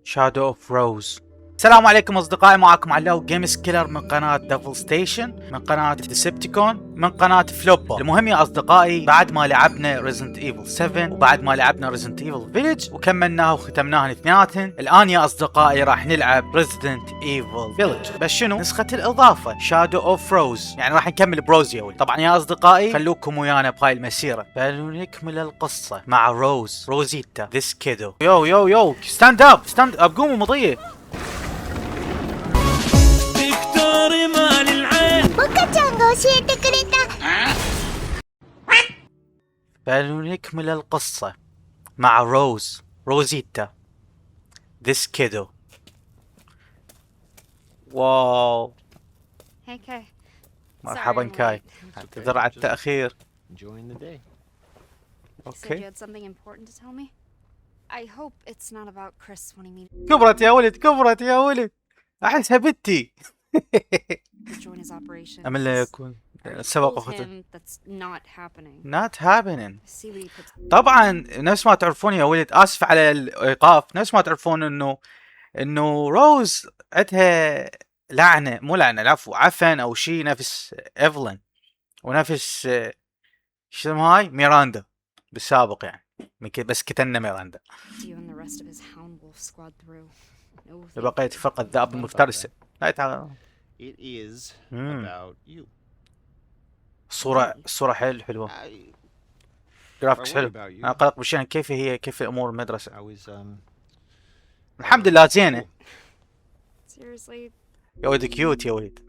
شادو اوف روز. السلام عليكم اصدقائي، معكم علاو جيمز كيلر من قناة ديفل ستيشن، من قناة ديسبتيكون، من قناة فلوبا. المهم يا اصدقائي، بعد ما لعبنا ريزنت ايفل 7 وبعد ما لعبنا ريزنت ايفل فيلج وكملناه وختمناهن اثنيناتهن، الان يا اصدقائي راح نلعب ريزنت ايفل فيلج، بس شنو؟ نسخة الاضافة شادو اوف روز، يعني راح نكمل بروز يا ولد. طبعا يا اصدقائي خلوكم ويانا بهاي المسيرة، فلنكمل القصة مع روزيتا ذيس كيدو. يو يو يو، ستاند اب قوموا مضية. モカちゃんが教えてくれた。 فلنكمل القصة مع روزيتا ذيس كيدو. واو، Hey Kay. مرحبا كاي، اعتذر على التأخير. Enjoying the day. You said you اوكي، had something important to tell me? I hope it's not about Chris wanting me كبرت يا ولد، كبرت يا ولد، احسها بنتي. to join his operation. أمل لا يكون سبق Told أخته. him that's not happening. Not happening. See what he puts. طبعا نفس ما تعرفون يا ولد، اسف على الايقاف، نفس ما تعرفون انه روز عندها لعنه، مو لعنه، العفو، عفن او شيء نفس ايفلين ونفس شو اسمها هاي ميراندا بالسابق، يعني بس كتلنا ميراندا. You and the rest of his hound wolf squad through. No. بقيت فرقه الذئاب المفترسه. لا تعال. It is Hmm. about you. الصوره حلوه، I جرافيكس worry حلو. about you. انا قلق بالشان كيف امور المدرسه. I was الحمد لله زينه Seriously, يا ولد، كيوت يا ولد.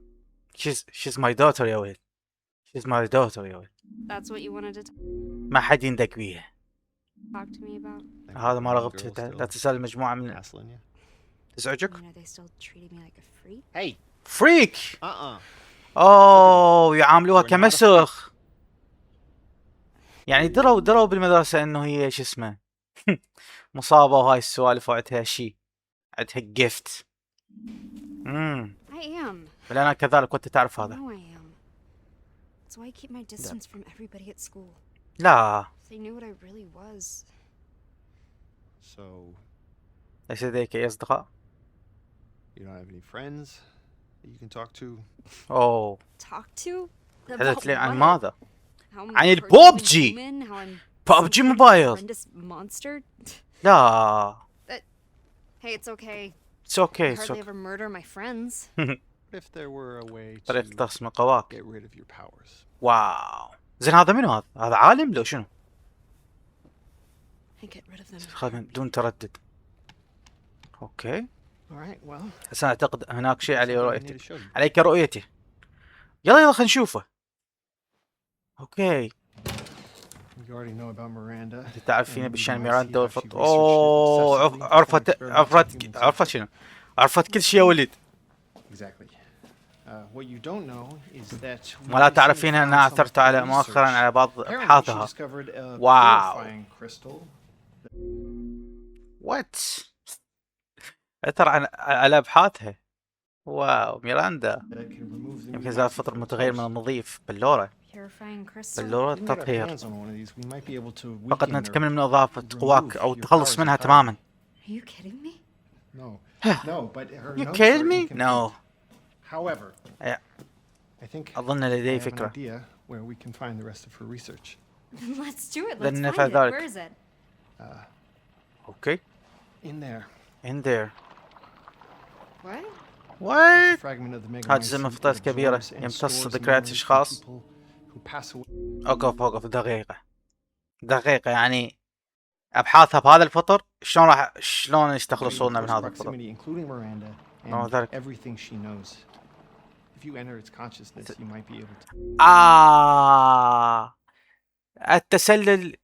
she's my daughter يا ولد. she's my daughter يا ولد. that's what you wanted to ما حد يندق بيها. talk to me about? هذا ما رغبت فيه. لا تسأل مجموعة من hassling you. تزعجك. I mean, are they still treating me like a freak? Hey. فريك. اوه، يعاملوها We're not a كمسخ. يعني دروا بالمدرسة انه هي شو اسمه مصابة وهاي السوالف، وعندها شيء، عندها جيفت. I am. بل انا كذلك، وانت تعرف I هذا. know I am. That's why I keep my distance from everybody at school. لا، If they knew what I really was. So ليس لديك اي اصدقاء؟ you don't have any friends that you can talk to? اوه، Talk to? About تحدث لي عن what? ماذا؟ How I'm عن a البوبجي. human, how I'm بابجي some kind of موبايل. horrendous monster. لا، Hey, it's okay. it's okay, I it's hardly okay. ever murder my friends. What if there were a way to طريقة تقسم قواك. get rid of your powers? واو، زين هذا منو هذا عالم لو شنو؟ I get rid of them. خذ بدون تردد. اوكي، All right, well, بس انا اعتقد هناك شيء علي something I need رؤيته، to show you. عليك رؤيته. يلا خلينا نشوفه. اوكي، You already know about Miranda. انت تعرفين and بشان you might ميراندا see how والفط. she researched it اوه، obsessively, عرفت and experimented with humans. عرفت شنو؟ عرفت كل شيء يا ولد. Exactly. What you don't know is that ولا تعرفين انها عثرت على مؤخرا على بعض ابحاثها. واو. وات؟ اثر على ابحاثها. واو، ميراندا يمكن زاد فطر متغير من النظيف. بلورة Purifying crystal. بلورة التطهير. فقط نتكلم من اضافة قواك او التخلص منها تماما. Are you kidding me? No, but her You notes kidding are me? No. incomplete. However, Yeah. I think أظن I لدي have an فكرة. idea where we can find the rest of her research. Let's do it. لن Let's نفعل find it. ذلك. Where is it? اوكي. In there, In there. What? What? fragment of the Megamind هاجزة suit من that فتاة كبيرة absorbs and يمتص stores the ذكريات memories of أشخاص. people who pass away. اوقف دقيقة يعني ابحاثها بهذا الفطر، شلون يستخلصون من Close هذا الفطر؟ proximity, including Miranda Oh, and that- everything she knows. If you enter its consciousness, you might be able to. التسلل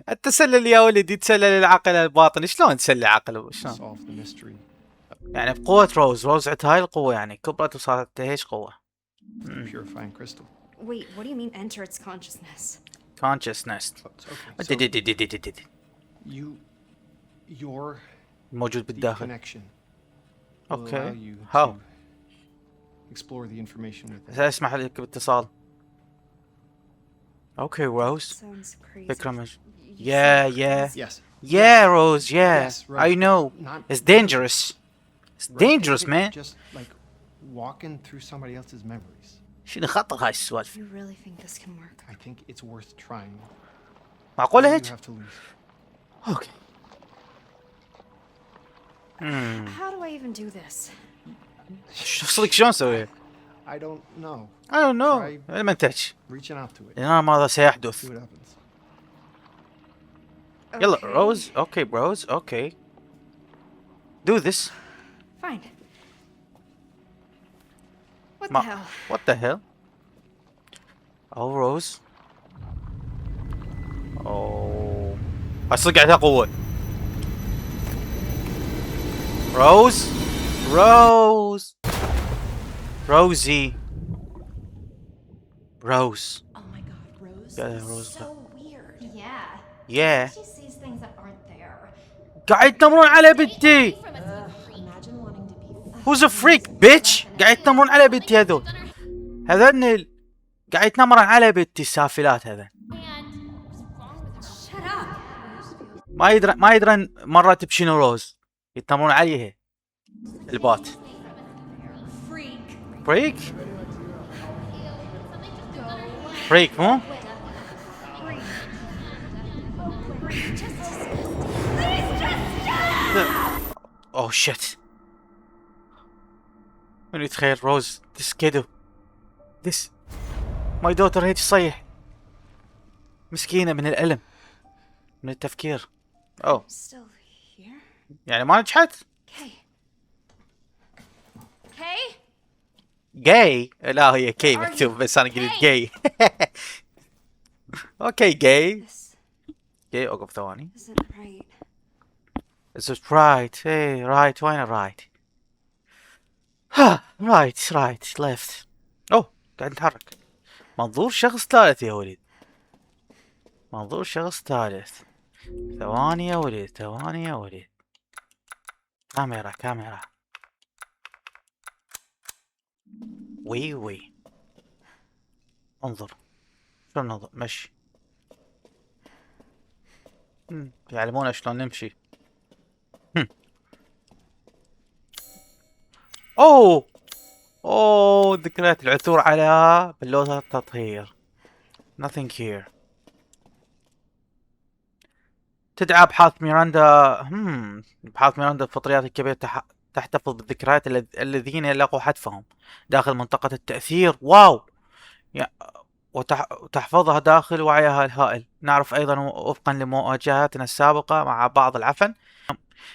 التسلل يا ولدي، يتسلل العقل الباطني. شلون تسلل عقله؟ شلون؟ solve the mystery. يعني بقوة روز عندها هاي القوة، يعني كبرت وصارت ايش قوة؟ Purifying crystal. Wait, what do you mean enter its consciousness? consciousness. Okay. So your موجود deep بالداخل. connection will allow اوكي. you How? to explore the information within. سأسمح لك باتصال. اوكي روز. Sounds crazy. فكرة You يا said يا Chris- Yes. Yeah, Rose, yeah. Yes, Rose, I know. not- It's dangerous. It's Rose, dangerous, think of it man. Just like walking through somebody else's memories. شنو خطر هاي السوالف؟ You really think this can work? I think it's worth trying. معقولة What do هيك؟ you have to lose? اوكي. How do I even do this? شو صدق شلون اسوي؟ I don't know. I don't know. Try- لما تحكي. Reaching out to it. لأن ماذا See سيحدث؟ what happens. يلا Okay, روز. اوكي بروز. اوكي. Do this. Fine. What the ما hell? What the hell? Oh روز. اوه. الصدق عندها قوة. روز. روز. روزي. روز. Oh my god, Rose. Yeah, It's Rose. so weird. Yeah. Yeah. She sees things that aren't there. قاعد يتنمرون على بنتي. Imagine wanting to be Who's a freak bitch؟ قاعد يتنمرون على بنتي هذول. هذول قاعد يتنمرون على بنتي السافلات هذا. Shut up. ما يدرن مرت بشنو روز. يتنمرون عليها. البات. فريك؟ فريك مو؟ اوه شت. من يتخيل روز this kiddo this my daughter هيك تصيح مسكينة من الألم من التفكير. اوه Still here? يعني ما نجحت؟ Okay. Okay? جاي؟ لا هي كي مكتوب بس انا قلت جاي. اوكي جاي. This جاي اوقف ثواني. isn't right. Is it right? Hey, right, وين right? ها right left. اوه قاعد نتحرك. منظور شخص ثالث يا ولد. منظور شخص ثالث. ثواني يا ولد ثواني يا ولد. كاميرا. وي. انظر. شلون ننظر؟ مشي. يعلمونا شلون نمشي. اوه ذكريات العثور على بلوزة التطهير. nothing here. تدعى ابحاث ميراندا ابحاث ميراندا الفطريات الكبيرة تحتفظ بالذكريات الذين لقوا حتفهم داخل منطقة التأثير. واو. وتحفظها داخل وعيها الهائل. نعرف ايضا وفقا لمواجهاتنا السابقة مع بعض العفن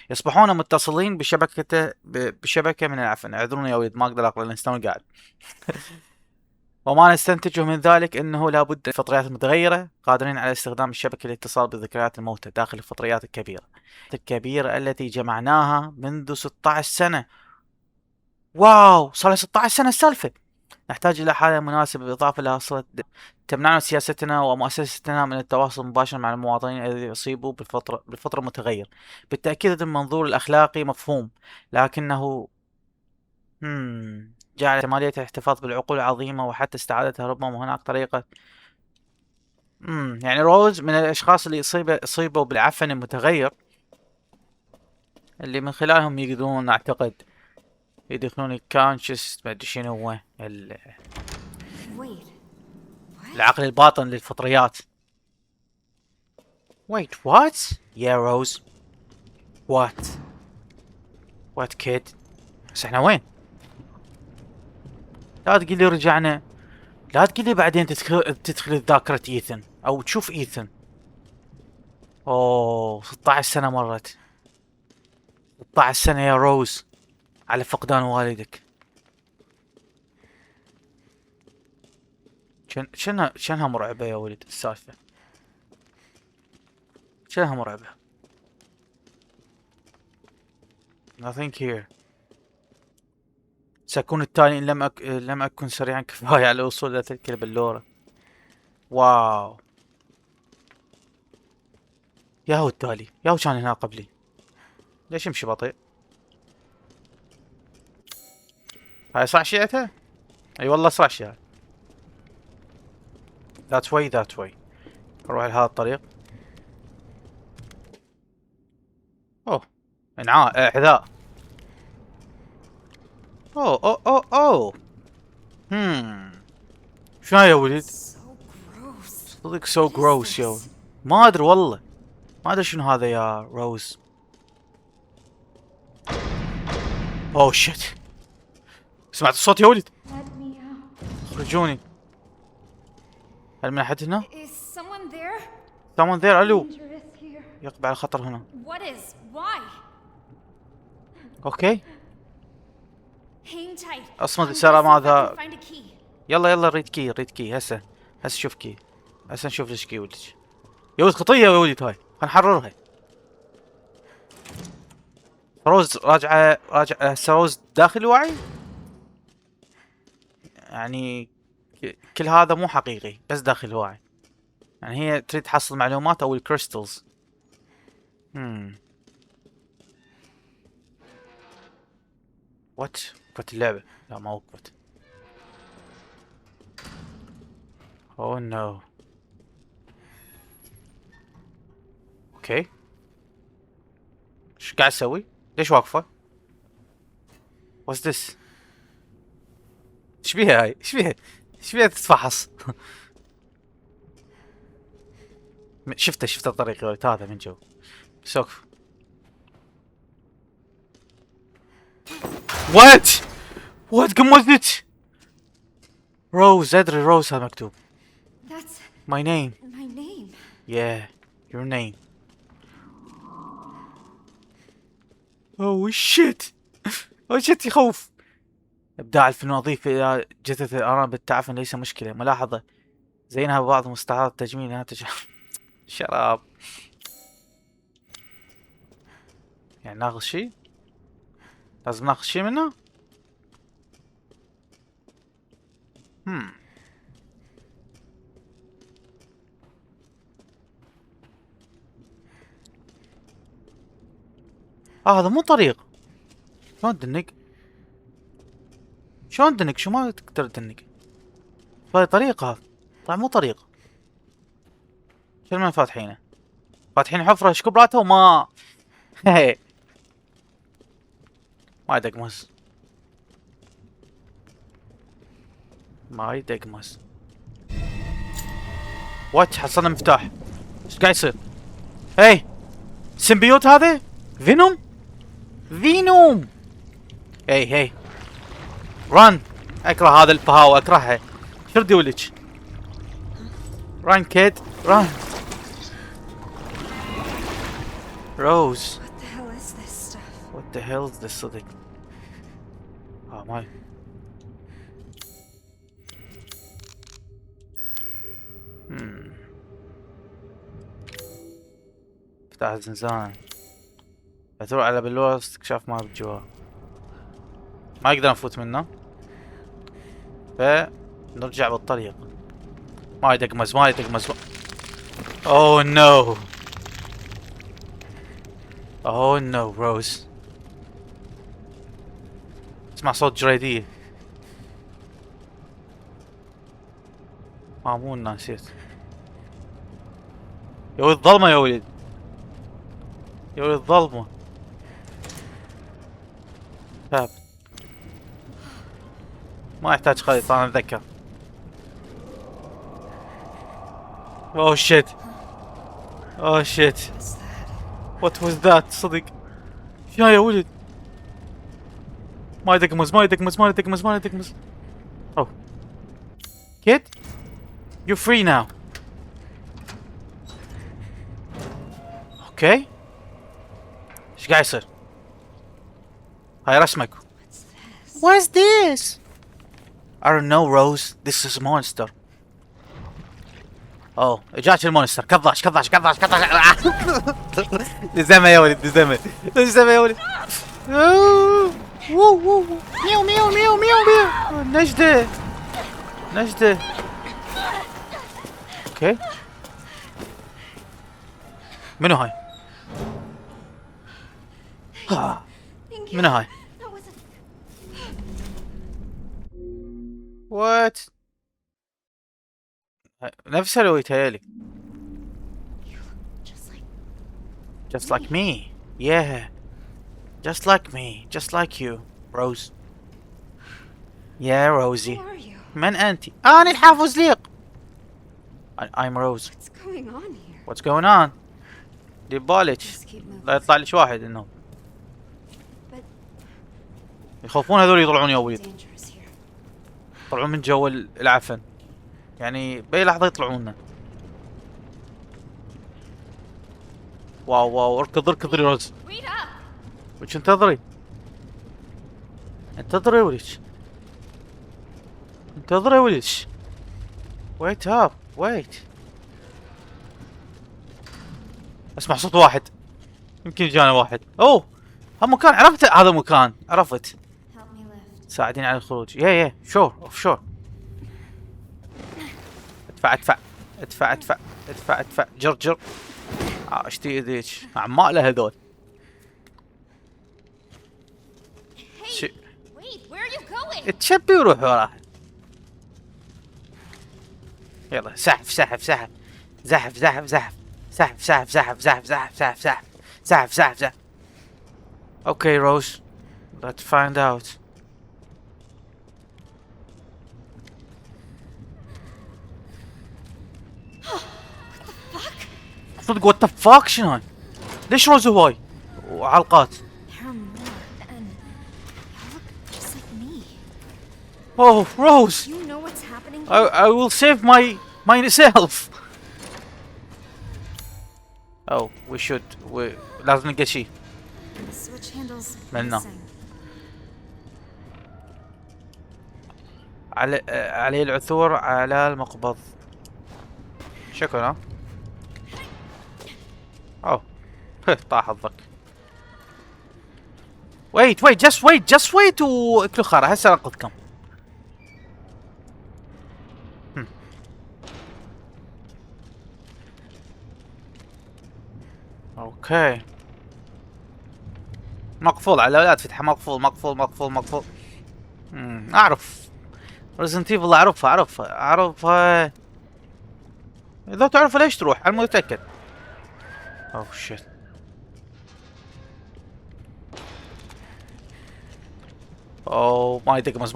يصبحون متصلين بشبكة من العفن. اعذروني يا ولد ما اقدر اقرا لان قاعد. وما نستنتجه من ذلك انه لابد الفطريات المتغيرة قادرين على استخدام الشبكة للاتصال بذكريات الموتى داخل الفطريات الكبيرة التي جمعناها منذ 16 سنة. واو صار 16 سنة السالفة. نحتاج إلى حالة مناسبة بالإضافة إلى صلة تمنعنا سياستنا ومؤسستنا من التواصل المباشر مع المواطنين الذين يصيبوا بالفطر المتغير. بالتأكيد المنظور الأخلاقي مفهوم لكنه جعل احتمالية الاحتفاظ بالعقول العظيمة وحتى استعادتها ربما هناك طريقة. يعني روز من الأشخاص اللي يصيبوا بالعفن المتغير اللي من خلالهم يقدرون أعتقد يدخلون الكونشس ما ادري شنو هو Wait. العقل الباطن للفطريات. Wait what? Yeah Rose. What kid? بس احنا وين؟ لا تقولي رجعنا. لا تقولي بعدين تدخل ذاكرة ايثن او تشوف ايثن. اوه 16 سنة مرت. 16 سنة يا روز على فقدان والدك. شنها مرعبة يا ولد السالفة. شنها مرعبة. Nothing here. سأكون التالي إن لم أكن سريعا كفاية على الوصول إلى تلك البلورة. واو. ياهو التالي ياهو كان هنا قبلي. ليش يمشي بطيء؟ هاي اسرع شيعتها؟ اي والله اسرع شيعة. that way. اروح لهذا الطريق. اوه حذاء. اوه شو يا ولد؟ So gross. صدق سو جروس يا ولد. ما ادري والله، ما ادري شنو هذا يا روز. اوه شيت، سمعت الصوت يا ولد؟ Let me out. اخرجوني. هل من احد هنا؟ Is someone there? someone there. الو، Dangerous here. يقبل على الخطر هنا. What is? Why? اوكي Hang tight. اصمد I'm سلام. gonna see if I هذا can find a key. يلا ريد كي هسه شوف كي. هسه نشوف ليش كي ولد. يا ولد خطيه يا ولد، هاي خلينا نحررها. روز راجعه هسه روز داخل الوعي. يعني كل هذا مو حقيقي، بس داخل الوعي. يعني هي تريد تحصل معلومات او الكريستالز. وقفت اللعبة. لا ما وقفت. اوه نو. اوكي ايش قاعد اسوي؟ ليش واقفة؟ What's this؟ ايش بيها هاي؟ ايش بيها تتفحص؟ شفت الطريق يا ولد، هذا من جو. بس وقف. وات قمزت روز. ادري روز هذا مكتوب. That's My name. my name. Yeah, your name. Oh shit. Oh shit يخوف. ابداع الفيلم اضيف الى جثث الارانب بالتعفن ليس مشكلة. ملاحظة زينها ببعض مستحضرات التجميل انها شراب. يعني ناخذ شيء؟ لازم ناخذ شيء منه؟ هذا مو طريق. شلون تدنق؟ شو ما تقدر تدنق؟ هاي طريقة هذا. طيب مو طريق. شو من فاتحينه؟ فاتحين حفرة ايش كبراتها وما ما يدقمز. وات حصلنا مفتاح. ايش قاعد يصير؟ هي سيمبيوت هذا؟ فينوم. هي ران. اكره هذا البهاو، اكرهها. شردي ولك. ران كيد ران. روز. What the hell is this stuff? What the hell is this صدق؟ ماي. مفتاح الزنزانة. بتروح على بلورة استكشاف ما بالجوار. ما اقدر نفوت منه. فنرجع بالطريق. ما يدقمز. اوه نو روز. اسمع صوت جريدية. مو نسيت. يا ولد ظلمة يا ولد. ظلمة. باب. ما يحتاج خريطة انا اتذكر. اوه شيت. وات واز ذات صدق. يا ولد. ما يدقمز. اوه كيد you're free now. اوكي ايش قاعد يصير؟ هاي رسمك. What's this? I don't know Rose. This is a monster. اوه اجاك المونستر. كضاش لزمه يا ولد. لزمه يا ولد. ميو نجدة. اوكي منو هاي؟ منو هاي؟ That wasn't. وات؟ نفسها لو يتهيألي. Just like. Just like me. Yeah. Just like me. Just like you. Rose. Yeah, Rosie. Who are you? من أنت؟ أنا الحافظ ليق. I'm Rose. What's going on here? What's going on? دي بالك. Just keep moving. لا يطلع لك واحد إنه. But يخافون هذول يطلعون يويض. dangerous here. يطلعون من جو العفن. يعني بأي لحظة يطلعون. واو واو اركض اركض يا روز. Wait up! وش انتظري؟ انتظري وليش؟ انتظري وليش؟ ويت اب ويت. اسمع صوت واحد. يمكن جانا واحد. اوه هالمكان عرفت هذا المكان عرفت. Help me lift. ساعديني على الخروج. يا شور اوف شور. ادفع ادفع ادفع ادفع ادفع ادفع جرجر. اشتي ايديك عماله هذول. Hey! Wait, where are you going? تشبي وروح وراه. يلا سحف سحف سحف زحف زحف زحف سحف سحف سحف سحف سحف سحف سحف سحف سحف سحف. اوكي روز. Let's find out. صدق وات ذا فاك شنو هاي؟ ليش روز هواي؟ وعلقات. There are more, and you look just like me. اوه روز. You know what's happening? I will save myself. Oh, we should. لازم نلقى شيء. The switch handles منه. missing. عليه العثور على المقبض. شكرا. اوه طاح حظك. wait just wait واكلوا خرا هسه انقذكم. اوكي مقفول على لا تفتح. مقفول مقفول مقفول مقفول. اعرف ريزنت ايفل اعرفها. اذا تعرف ليش تروح انا متاكد. اوه شيت. اوه ما يدقمز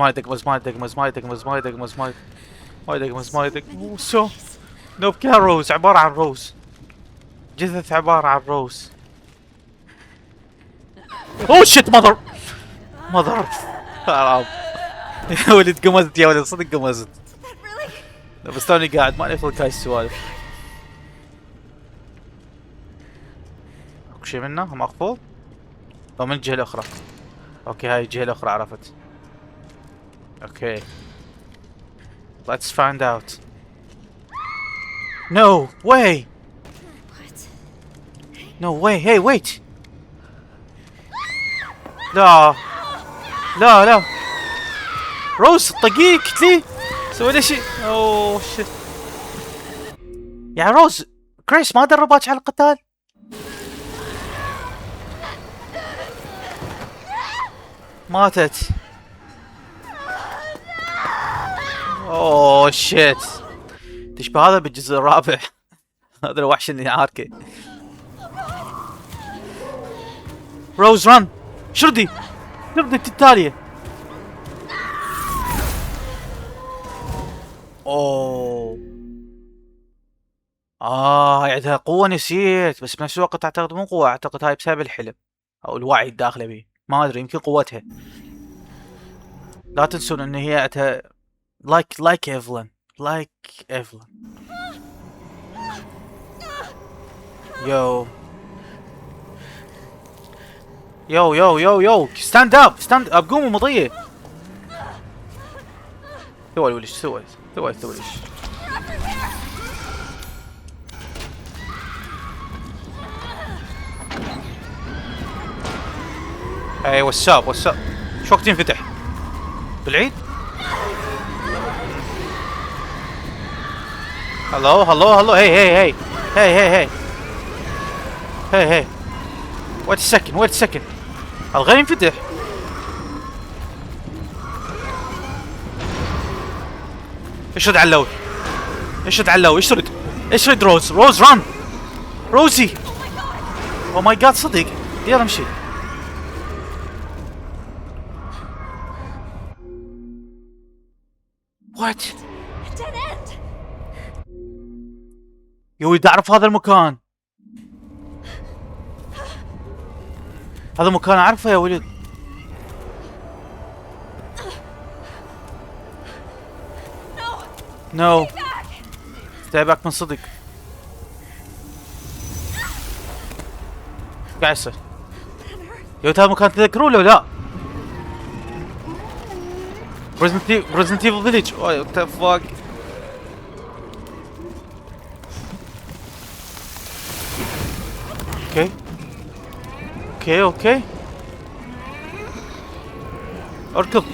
سو نوب كان روز عبارة عن روز. جثث عبارة عن روز. اوه شيت ماذر حرام. يا ولد قمزت يا ولد صدق قمزت. لا بس توني قاعد ماني خلق هاي السوالف. اكو شي منه مقفول؟ او من الجهة الاخرى. اوكي هاي الجهة الاخرى عرفت. اوكي let's find out. No way. What? No way. Hey wait. لا روز طقيه قتليه سوي له شيء. اوه شيت يا روز. كريس ما درباك على القتال؟ ماتت. اوه شيت. تشبه هذا بالجزء الرابع. هذا الوحش اللي عاركه. روز رن شردي انت التالية. اوه هاي عندها قوة نسيت بس بنفس الوقت اعتقد مو قوة. اعتقد هاي بسبب الحلم او الوعي الداخلي بيه. ما ادري يمكن قوتها. لا تنسون ان هي عندها like Evelyn. يو ستاند اب قوموا مضيه. سوي وليش سوي ليش. اي واتساب شو وقت ينفتح بالعيد؟ هلو هي ويت سكن الغير ينفتح. اشرد على اللوي اشرد روز ران روزي. او ماي جاد صدق يلا امشي. وات Dead end! يا ولد اعرف هذا المكان. هذا مكان اعرفه يا ولد. نو stay back من صدق. قاعد يصير يا ولد هذا المكان تذكرونه ولا لا؟ Resident Evil Village. what the fuck. اوكي اوكي اركض.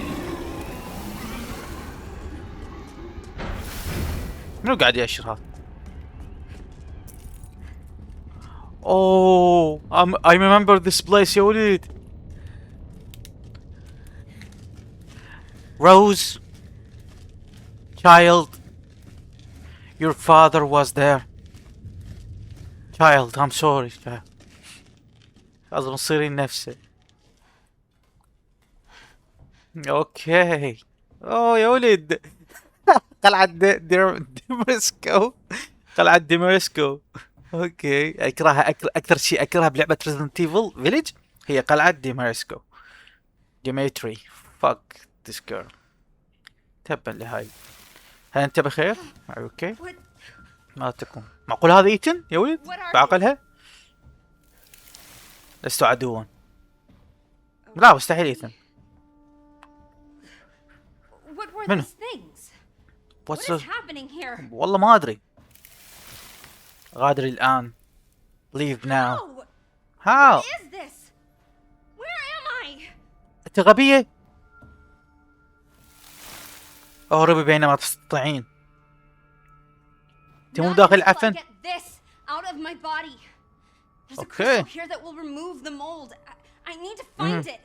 منو قاعد يأشر هذا؟ اوه I remember this place يا ولد. Rose, child, your father was there. Child, I'm sorry. لازم تصيرين نفسه. اوكي. اوه يا ولد. قلعة ديمرسكو. قلعة ديمرسكو. اوكي اكرهها اكثر شيء اكرهها بلعبة Resident Evil Village هي قلعة ديمرسكو. ديميتري. fuck this girl. تبا لهاي. هل انت بخير؟ اوكي. What? ما تكون معقول هذا ايتن يا ولد What are بعقلها؟ لست عدوا. لا مستحيل ايتن. What were منو؟ these things? What What's is the... happening here? والله ما ادري. غادري الان. Leave now. No! How؟ What is this? Where am I? انت غبية. اهربي بينما تستطيعين. انت مو Not داخل until I عفن. get this out of my body. There's a Okay. crystal here that will remove the mold. I need to find it.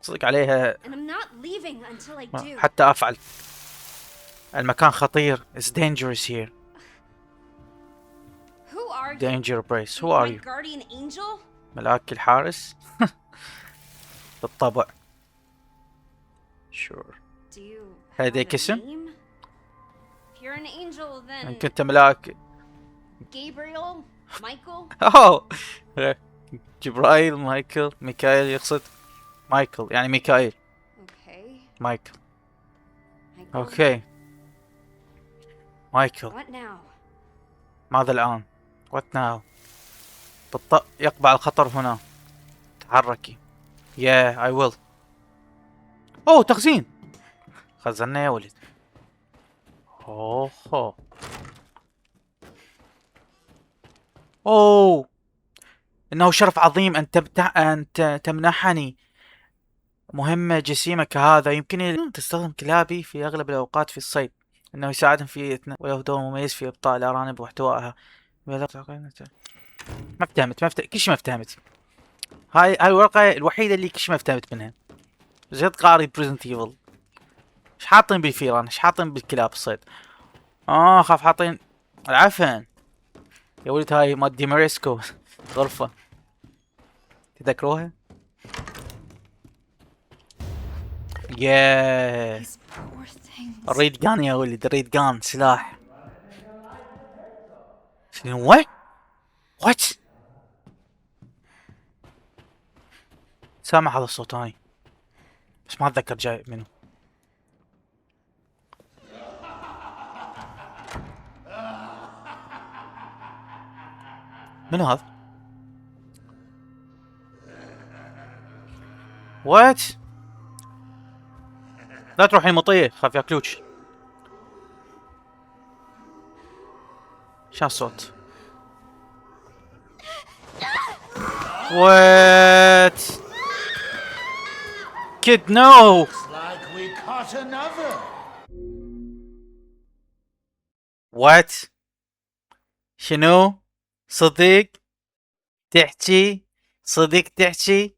صدق عليها. And I'm not leaving until I do. حتى افعل. المكان خطير. It's dangerous here. Who are you? Danger brace. Who are My you? guardian angel? ملاك الحارس. بالطبع. Sure. Do you هديك have a اسم؟ name? If you're an angel, then إن كنت ملاك. Gabriel, Michael. اوه جبرائيل مايكل ميكائيل يقصد. مايكل يعني ميكائيل. Okay. مايكل. Michael. اوكي. مايكل. What now? ماذا الآن؟ What now؟ يقبع الخطر هنا. تحركي. Yeah I will. اوه تخزين. خزنا يا ولد. اوه اوه انه شرف عظيم ان تمنحني مهمة جسيمة كهذا. يمكنني تستخدم كلابي في اغلب الاوقات في الصيد. انه يساعدهم في وله دور مميز في ابطاء الارانب واحتوائها. ما فهمت كل شيء ما فهمت. هاي الورقة الوحيدة اللي كل شيء ما فهمت منها. زيد قاري بريزنت ايفل. ايش حاطين بالفيران؟ ايش حاطين بالكلاب الصيد؟ خاف حاطين العفن. يا ولد هاي مال ديمريسكو. غرفة تذكروها؟ ياه These poor things. الريد جان يا ولد. الريد جان سلاح. شنو وات؟ سامع هذا الصوت هاي بس ما اتذكر جاي منو. منو هذا؟ وات؟ لا تروحي مطية خاف ياكلوك. شو الصوت؟ وات؟ كيد نو. Like we caught another. وات؟ شنو؟ صدق؟ تحكي؟ صدق تحكي؟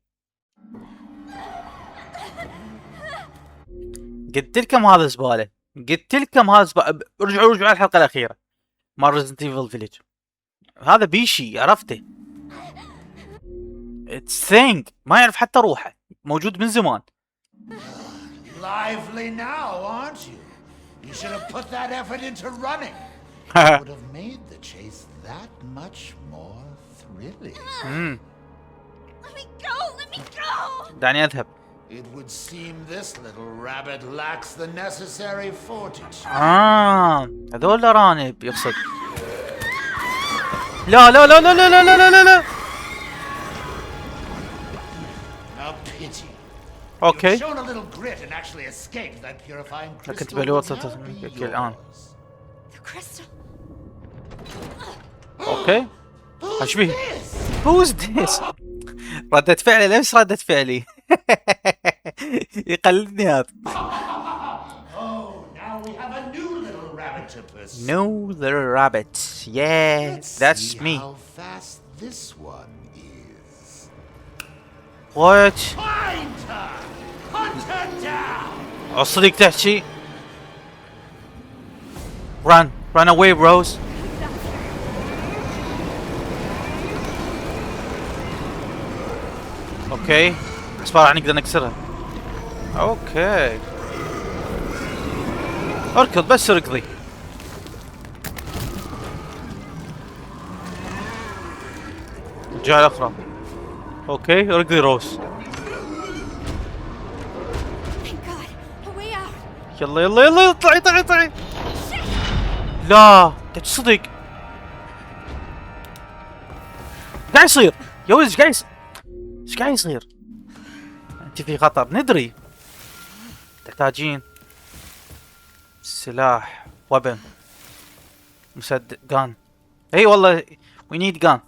قلت لكم هذا زبالة. قلت لكم هذا زبالة. رجعوا على الحلقة الأخيرة مال ريزنت ايفل فيليج. هذا بيشي عرفته. اتس ثينج ما يعرف حتى روحه، موجود من زمان. Lively now, aren't you? You should have put that effort into running. It would have made the chase that much more thrilling. Let me go! Let me go! دعني اذهب. It would seem this little rabbit lacks the necessary fortitude. هذول ارانب يقصد. لا لا لا لا لا لا لا لا لا. A pity. اوكي. You've shown a little grit and actually escaped that purifying لكنت crystal. بلوط will now be الان. yours. The crystal. اوكي. ايش بيه؟ Who's this؟ ردة فعلي نفس ردة فعلي. يقلدني هذا. Oh, now we have a new little rabbit to pursue. No little rabbit. Yeah, Let's that's see me. how fast this one is. What? Find her! Hunt her down! عصريك تحكي. Run away, Rose. اوكي. اسبار راح نقدر نكسرها. اوكي. اركض بس اركضي. الجهة الاخرى. اوكي اركضي روز. Thank God. A way out. يلا يلا يلا اطلعي اطلعي اطلعي. لا صدق. ايش قاعد يصير؟ يا ولد ايش قاعد يصير؟ ايش قاعد يصير؟ انت في خطر ندري. تحتاجين سلاح وبن مسدس جان. اي والله وي نيد جان.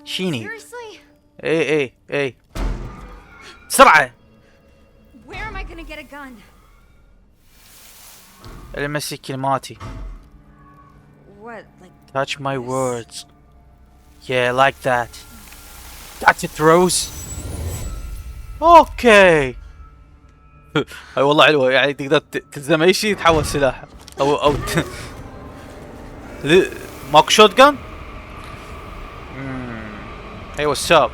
شيني. Seriously? اي بسرعة. Where am I gonna get a gun? المسي كلماتي. What, like Touch my this? words. Yeah, like that. That's it, Rose. اوكي. هاي والله حلوة، يعني تقدر تلزم اي شيء يتحول سلاح او ماكو شوت جان؟ ايوه الساب.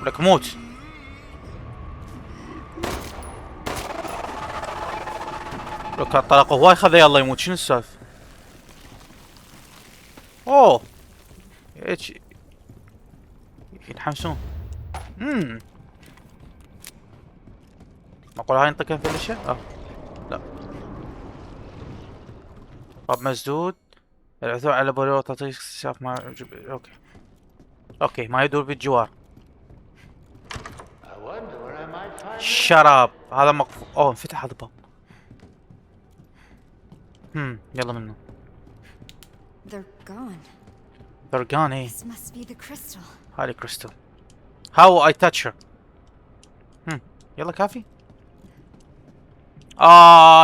لك موت. لك الطلقة هواي خذ يلا يموت. شنو السالفة؟ اوه ايش ينحمسون. معقول هاي ينطقها في الاشياء؟ لا. باب مسدود. العثور على بوليور تعطيك اكتشاف ما اوكي ما يدور بالجوار. I wonder where I might find شراب هذا مقفول. اوه انفتح هذا الباب. يلا منه. They're gone. They're gone. ايه This must be the crystal. هذه كريستال. How I touch her. يلا كافي.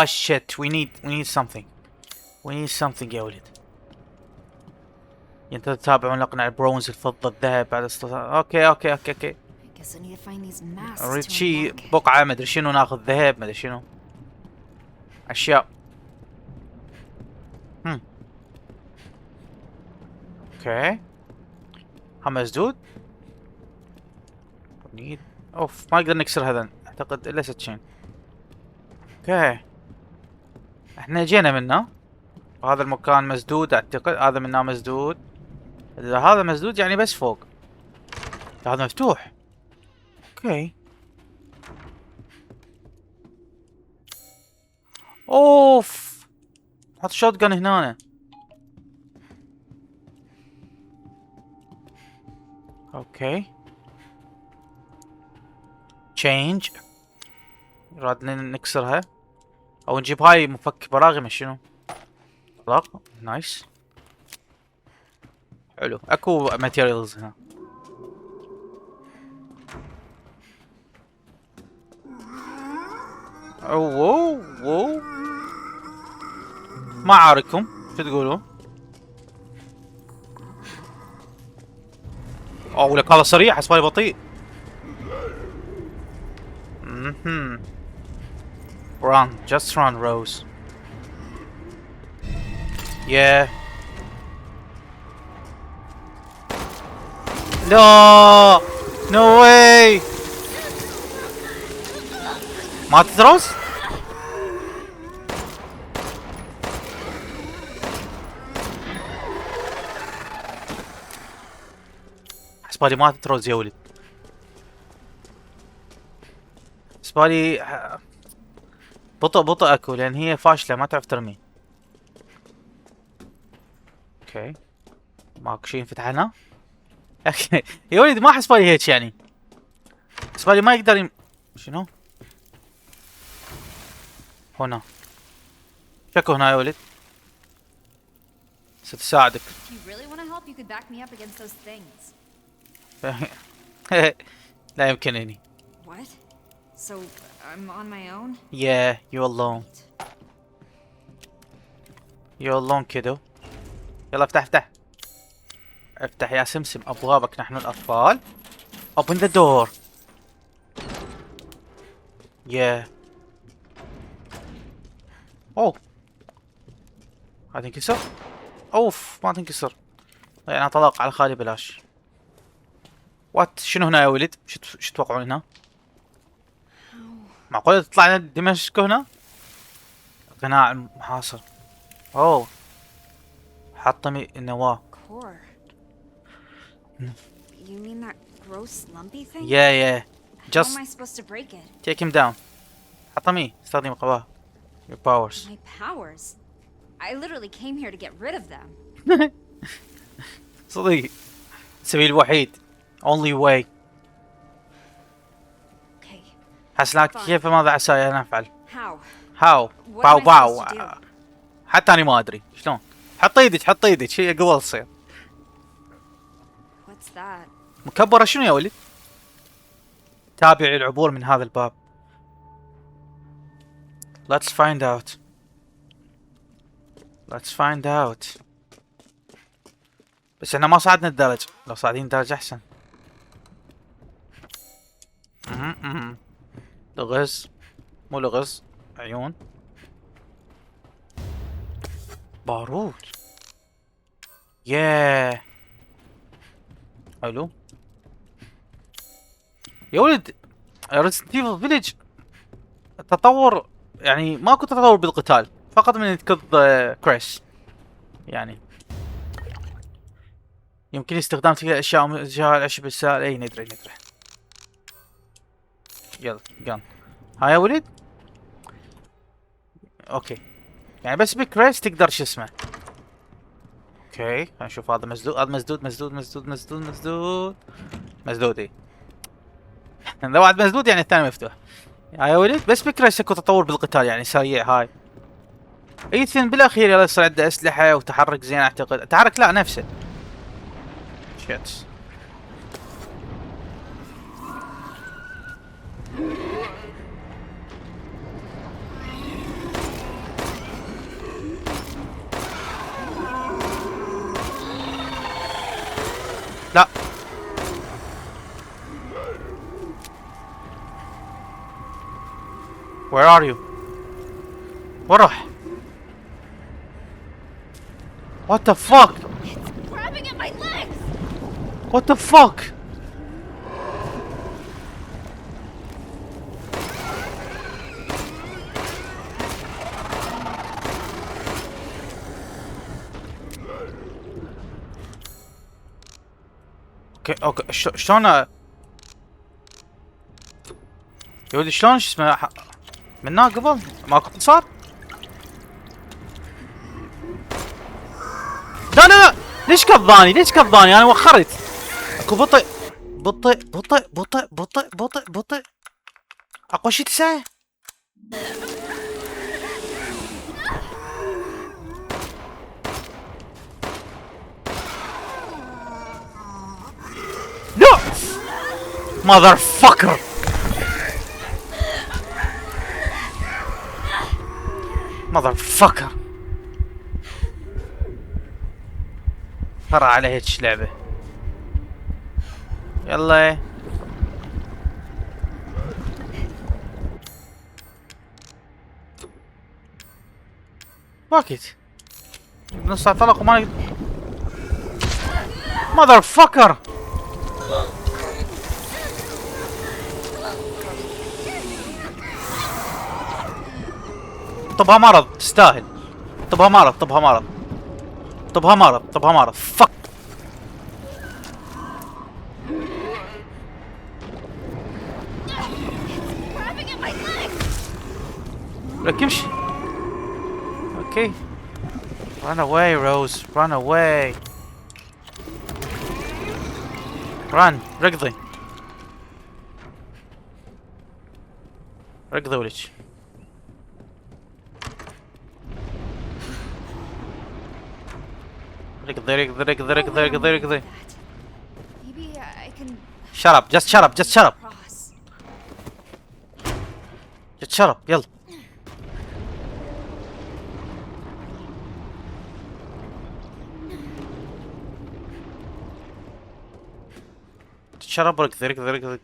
shit we need something. We need something يا ولد. انت تتابعون اقنع البرونز الفضة الذهب بعد اوكي I guess I need to find these masks اريد to شي unlock it. بقعة مدري شنو ناخذ ذهب مدري شنو اشياء. اوكي ها مسدود. نيد اوف ما نقدر نكسر هذا اعتقد الا سكين. اوكي احنا جينا منه وهذا المكان مسدود اعتقد. هذا منه مسدود. اذا هذا مسدود يعني بس فوق. هذا مفتوح. اوكي اوف حط شوت جن هنا. اوكي تشينج. رادنا نكسرها او نجيب هاي مفك براغم شنو. اطلاق نايس حلو. اكو ماتيريالز هنا. اوه ما عاركم شو تقولون. اوه لك هذا سريع حسبالي بطيء. Run, just run, Rose. Yeah. لا نو واي. ماتت روز؟ حسبالي ماتت روز يا ولد. حسبالي بطء اكو لان هي فاشلة ما تعرف ترمي. اوكي ماكو شي ينفتح هنا. اوكي يا ولد ما حسبالي هيك يعني. حسبالي ما يقدر شنو؟ هنا شكو هنا يا ولد. ستساعدك. If you really want to help, you could back me up against those things. لا يمكنني. What? So I'm on my own? Yeah, you're alone. You're alone كدو. يلا افتح افتح. افتح يا سمسم ابوابك نحن الاطفال. Open the door. Yeah. اوه. ما تنكسر؟ اوف ما تنكسر. يعني طلاق على خالي بلاش. وات شنو هنا يا ولد؟ شو تتوقعون هنا؟ معقولة تطلع لنا دمشق هنا؟ قناع محاصر. اوه حطمي النواة. Core. You mean that gross lumpy thing? Yeah. How Just am I supposed to break it? take him down. حطمي استخدم قواه. Your powers. My powers? I literally came here to get rid of them. صدق. السبيل الوحيد. Only way. Okay. حسناك كيف ماذا عسى أن أفعل؟ How? هاو What باو am I باو. supposed to do? حتى أنا ما أدري شلون. حط ايدك شيء قبل تصير. What's that? مكبرة شنو يا ولد؟ تابع العبور من هذا الباب. Let's find out. Let's find out. بس احنا ما صعدنا الدرج، لو صاعدين درج احسن. لغز مو لغز عيون. بارود. ياه حلو يا ولد. ريزنت ايفل فيليج تطور يعني ماكو تطور بالقتال فقط من تكض كريس يعني. يمكن استخدام تلك الاشياء من جهة العشب السائل. اي ندري. يلا جان ها يا ولد. اوكي يعني بس بكريس تقدر شو اسمه. اوكي خلينا نشوف هذا مسدود. هذا مسدود اي. اذا واحد مسدود يعني الثاني مفتوح. يا ولد بس بكريس اكو تطور بالقتال يعني سريع. هاي ايثن بالاخير يلا يصير عنده اسلحه وتحرك زين. اعتقد تحرك لا نفسه. شيت لا Where are you? وروح. What the fuck? Grabbing at my legs! What the fuck? اوكي شلون يا ولدي شلون شو اسمه منها قبل ماكو اتصال. لا ليش كضاني انا وخرت. اكو بطء اقوى شي 9. لا motherfucker. ترى على هيك لعبة. يلا باكيت نص ساعة طلق وما motherfucker. طبها مرض تستاهل. طبها مرض طبها مرض طبها مرض طبها مرض. فك. Grabbing at my leg! لك يمشي. اوكي. Run away Rose. Run away. Run. ركضي. ركضي ولج. ركضي ركضي ركضي ركضي ركضي ركضي. Maybe I can Shut up. Just shut up. Just shut up. cross. Just shut up. يلا. شرب. ركضي ركضي ركضي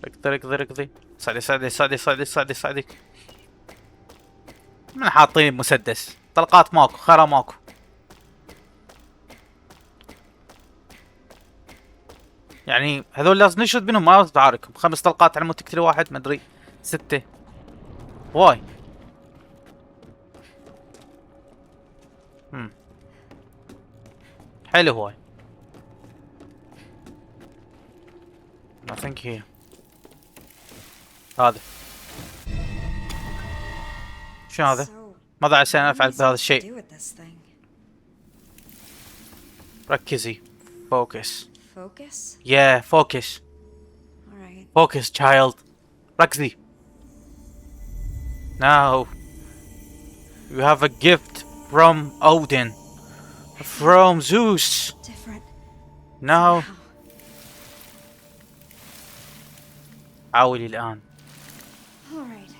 ركضي ركضي ركضي. صعدي صعدي صعدي صعدي صعدي صعدي. من حاطين مسدس. طلقات ماكو. خرا ماكو. يعني هذول لازم نشرد منهم ما لازم تعاركهم. 5 طلقات على مود تقتل واحد ما ادري 6. واي. حلو هواي. nothing here. هذا شنو هذا؟ So, ماذا عسى أن أفعل what بهذا do الشيء؟ we do with this thing? ركزي. focus. Focus? yeah focus. Alright. focus child. ركزي. now you have a gift from Odin, from Zeus. Different. now Wow. حاولي الآن. Alright.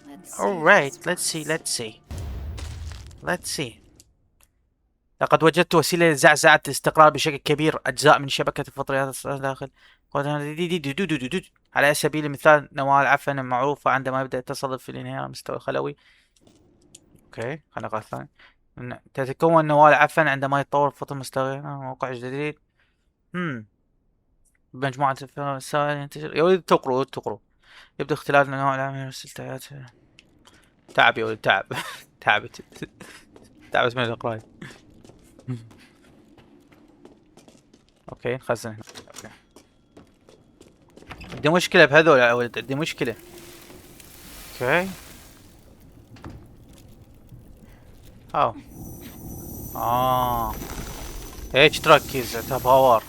Let's see. alright let's see let's see let's see. لقد وجدت وسيلة لزعزعة الاستقرار بشكل كبير أجزاء من شبكة الفطريات داخل على سبيل المثال نواة العفن المعروفة عندما يبدأ التصلب في الانهيار المستوى الخلوي. اوكي خلينا نقرأ الثاني. تتكون نواة العفن عندما يتطور الفطر المستوى موقع جديد. بمجموعة السوائل ينتشر. يا ولد تقروا يبدأ اختلال نوع العمل والسلطات. تعب يا ولد تعب. تعبت من القراية. اوكي نخزن هنا. اوكي عندي مشكلة بهذول يا ولد عندي مشكلة. اوكي ايش تركز انت باور.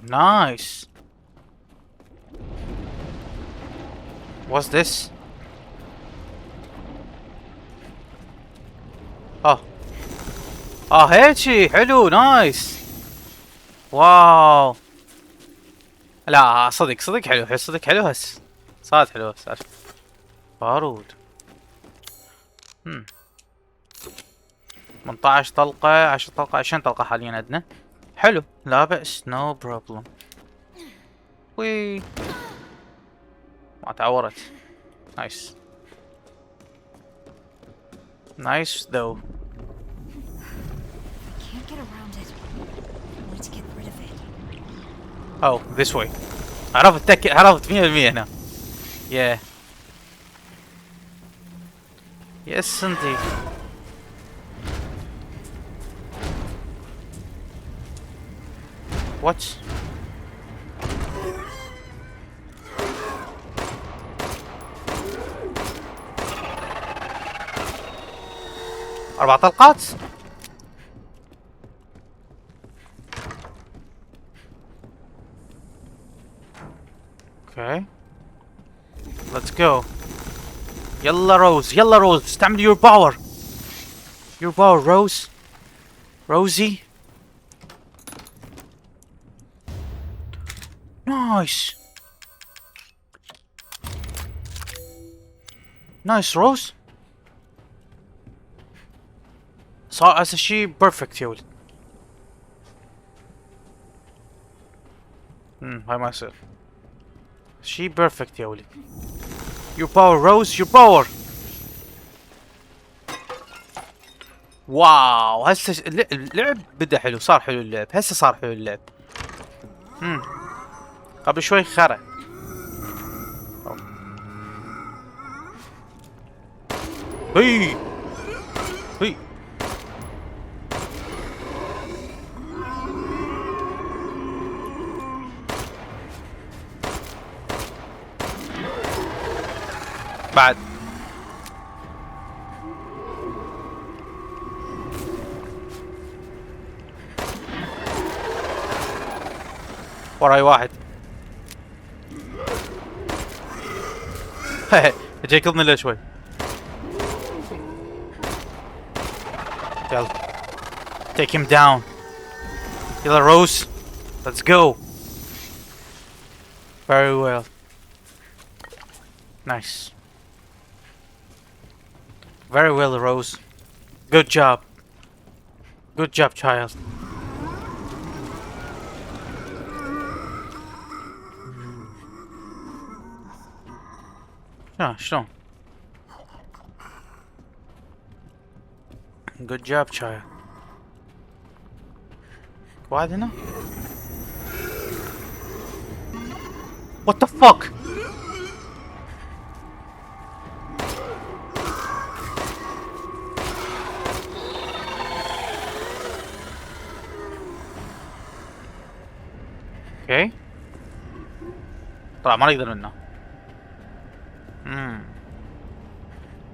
نايس. what's this؟ هيجي حلو نايس. واو لا صدق حلو صدق حلو هس صاد حلو هس. بارود 18 طلقة 10 طلقة 20 طلقة حاليا عندنا. حلو لا بأس نو بروبلم. وي ما تعورت. نايس نايس ذو. Can't get around it. I need to get rid of it. this way. عرفت 100% هنا. يس انتي. وات 4 طلقات. اوكي ليتس جو. يلا روز استعمل يور باور روزي. نايس روز. صار هسه شي بيرفكت يا ولد. هاي ما يصير شي بيرفكت يا ولد. يور باور روز يور باور. واو هسه اللعب بدا حلو صار حلو اللعب هسه صار حلو اللعب. قبل شوي خرا. هي هي بعد وراي واحد. اجي يقضني له شوي. يلا take him down. يلا روز let's go. Very well. Nice. Very well, Rose. Good job. Good job, child. شلون Good job, child. واحد هنا. What the fuck? اوكي طبعا ما نقدر منه.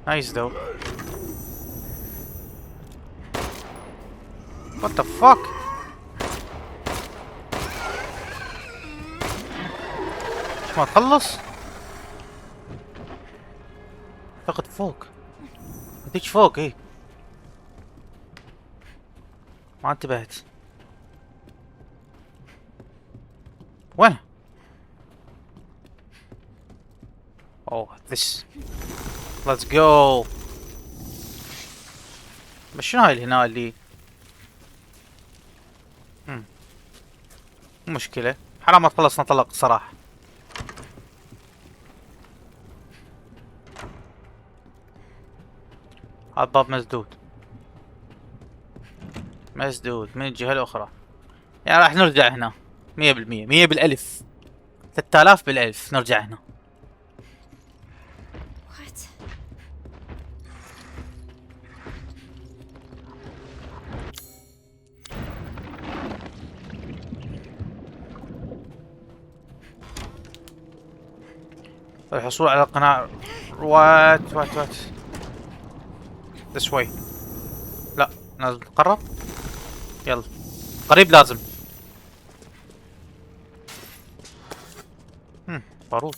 نايس ذو. What the fuck? ما تخلص؟ اعتقد فوق. هذيك فوق ايه. ما انتبهت. وين؟ Oh, this. Let's go. بس شنو هاي اللي هنا اللي مو مشكلة. حرام ما تخلصنا طلق صراحة. هذا باب مسدود. مسدود من الجهة الأخرى. يعني راح نرجع هنا 100%، 100 بالألف، 3000 بالألف نرجع هنا. What? الحصول على قناع. وات this way. لا لازم تقرب. يلا قريب لازم. بارود.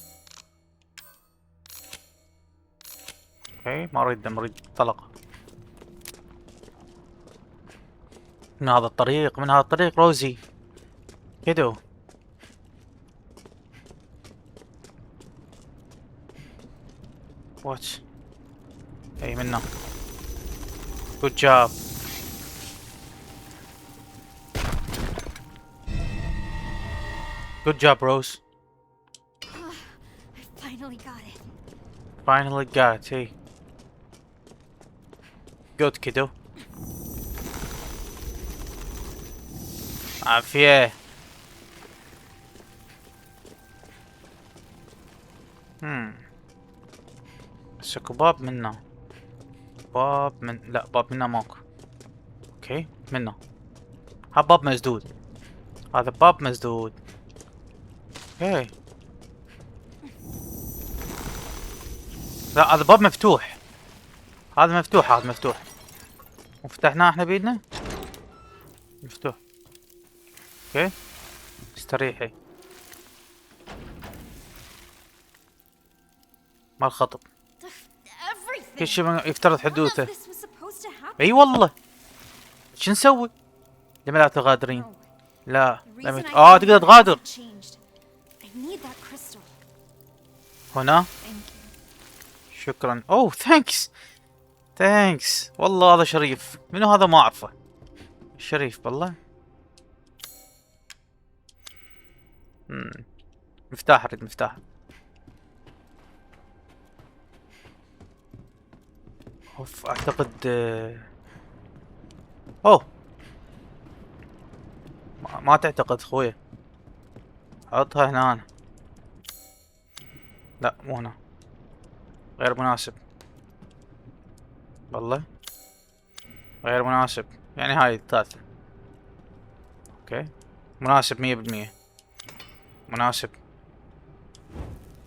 اوكي ما اريد دم، اريد طلقة. من هذا الطريق، من هذا الطريق روزي. كدو. وات. اي منه. Good job. Good job, Rose. I finally got it. Finally got it, hey. Good, kiddo. عافية. بس اكو باب منا. باب من لا باب منا ماكو. اوكي منا. هذا باب مسدود. هذا باب مسدود. اوكي. لا هذا باب مفتوح. هذا مفتوح، هذا مفتوح. وفتحناه احنا بيدنا. مفتوح. اوكي. استريحي. ما الخطب. كل شيء يفترض حدوثه. اي والله. شو نسوي؟ لما لا تغادرين؟ لا تقدر تغادر. هنا. شكرا. اوه ثانكس والله هذا شريف. منو هذا ما اعرفه. شريف بالله. مفتاح، اريد مفتاح. اوف اعتقد اوه ما تعتقد خويا. حطها هنا أنا. لا مو هنا، غير مناسب. والله غير مناسب، يعني هاي الثالثة. اوكي مناسب 100%. مناسب.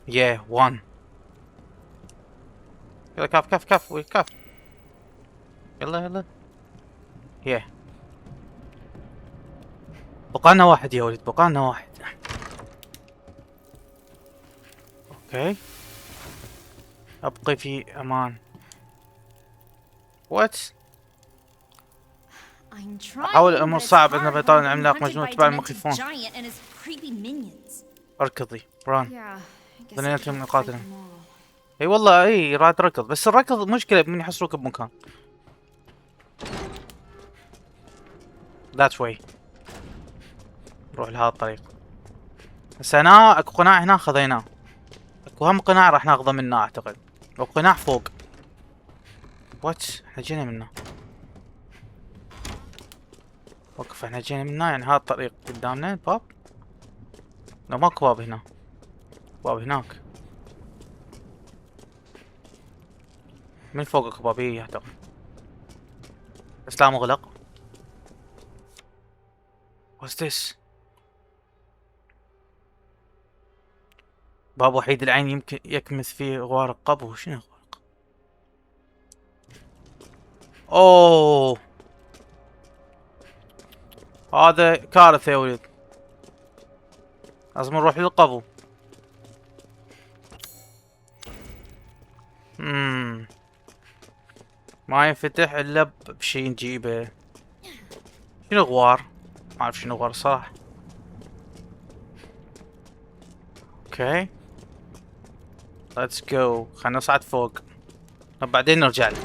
yeah 1. يلا كاف كاف كاف كاف. يلا يلا. yeah بقالنا واحد يا ولد، بقالنا واحد. اوكي ابقي في امان. وات؟ I'm trying, أحاول الأمر but it's صعب hard إن when بيطال we're being عملاق hunted مجنون by a تبع demented المخيفون. giant and his creepy minions. اركضي بران. Yeah, I guess خلينا I نتم can't fight نقاتلهم. them all. اي والله اي راد ركض، بس الركض مشكلة من يحصروك بمكان. ذات واي. نروح لهذا الطريق. بس هنا اكو قناع هنا خذيناه. اكو هم قناع راح ناخذه منه اعتقد. وقناع فوق. وات؟ احنا جينا منه. وقف، احنا جينا منه يعني هذا الطريق قدامنا الباب. لا ماكو باب هنا. باب هناك. من فوق اكو باب اعتقد. بس لا مغلق. What's this؟ باب وحيد العين يمكن يكمث فيه غوار القبو. شنو غوار القبو؟ اوه هذا كارثة يا ولد. لازم نروح للقبو. ما ينفتح الا بشي نجيبه. شنو غوار؟ ما اعرف شنو غوار الصراحة. اوكي ليتس جو. خلنا نصعد فوق بعدين نرجع له.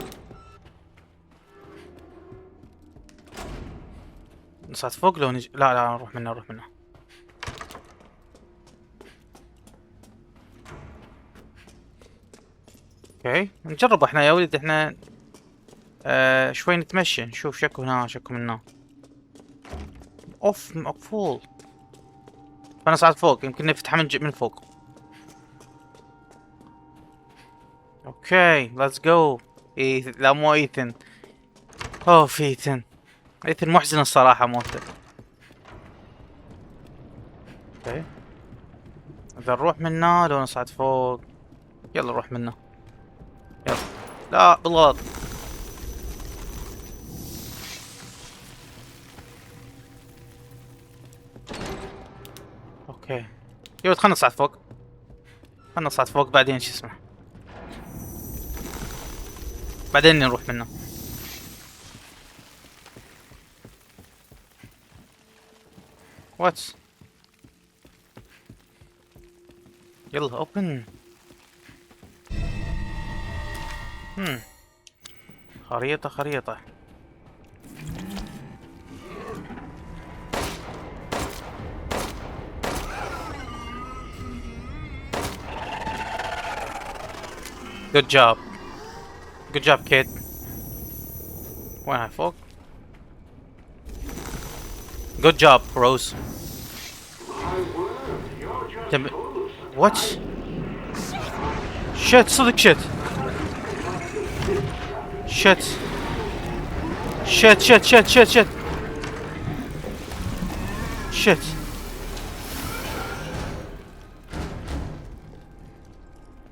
نصعد فوق لو لا لا نروح منه نروح منه. اوكي نجرب احنا يا ولد. احنا شوي نتمشى نشوف شكو هنا شكو منا. اوف مقفول. فنصعد فوق يمكن نفتح من فوق. اوكي ليتس جو. لا مو ايثن. اوف ايثن. ايثن محزن الصراحة موته. اوكي اذا نروح منا لو نصعد فوق. يلا نروح منا. يلا. لا بالغلط. اوكي يلا خلنا نصعد فوق. خلنا نصعد فوق بعدين شو اسمه. بعدين نروح منه. وات؟ يلا اوبن. خريطة خريطة. Good job. Good job kid. وين فوق؟ Good job Rose. What? Shit صدق shit. Shit. Shit shit shit shit shit. Shit.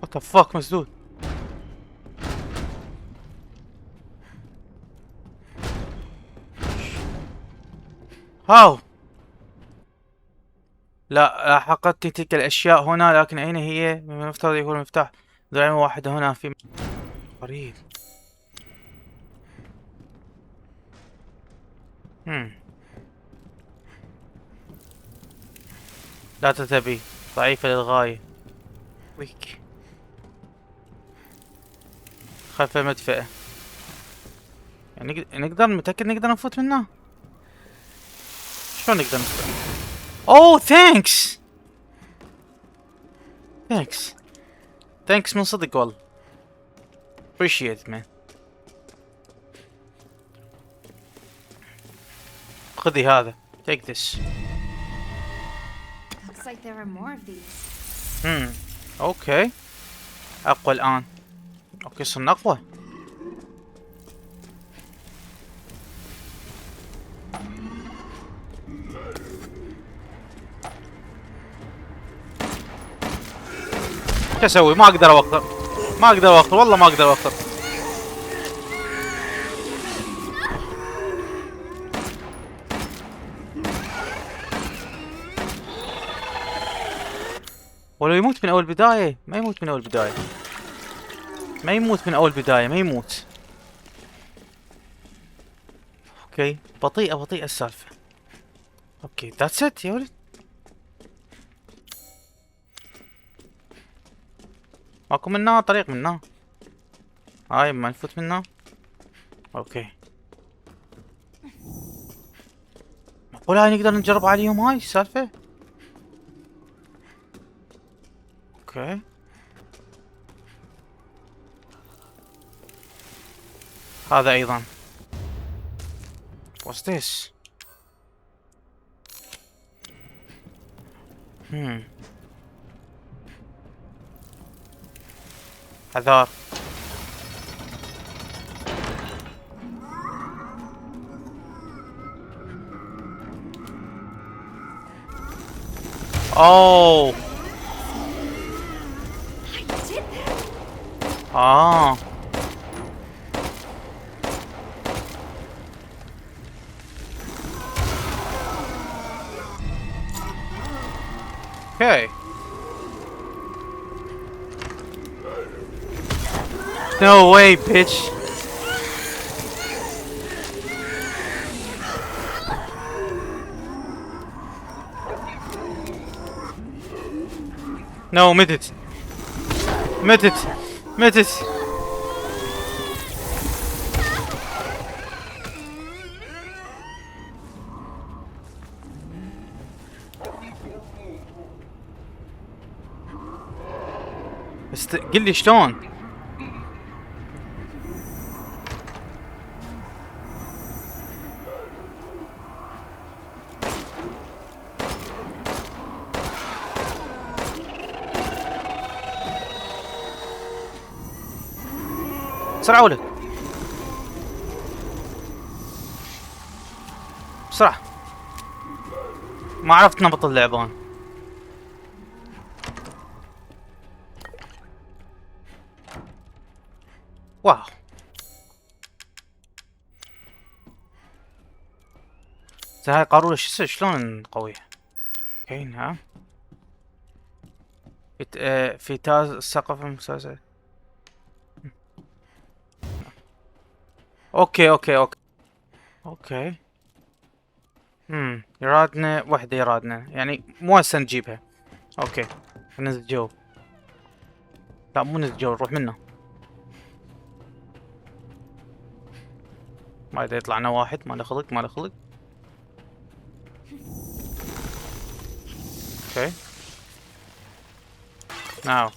What the fuck مسدود. هاو. لا حققت تلك الأشياء هنا، لكن أين هي؟ من المفترض يكون المفتاح. دعم واحد هنا في قريب. لا تتبي. ضعيفة للغاية. ويك. خلف المدفأة. يعني نقدر متأكد نقدر نفوت منه؟ شلون نقدر نفوت؟ اوه ثانكس. ثانكس من صدق والله. appreciate man. خذي هذا. take this. Looks like there are more of these. اوكي. اقوى الان. اوكي صرنا اقوى. شو اسوي؟ ما اقدر اوقف، ما اقدر اوقف، والله ما اقدر اوقف. ولو يموت من اول بداية، ما يموت من اول بداية، ما يموت من اول بداية، ما يموت. اوكي، بطيئة بطيئة السالفة. اوكي ذاتس ات يا ولد. ماكو منها طريق منها. هاي ما نفوت منها. اوكي. معقول هاي نقدر نجرب عليهم هاي السالفة؟ اوكي. هذا ايضا. What's this? حذار. اوه. اه. اوكي. No way, bitch. No, متت. متت. متت. بس قل لي شلون؟ بسرعة ولد، بسرعة. ما عرفت نبط اللعبان. واو. هاي قارورة شلون قوية؟ اوكي نعم. في تاز السقف المسلسل. اوكي اوكي اوكي اوكي. يرادنا وحدة، يرادنا يعني مو هسه نجيبها. اوكي ننزل جو. لا مو ننزل جو، نروح منه. ما اذا يطلعنا واحد ما له خلق، ما له خلق. اوكي ناو.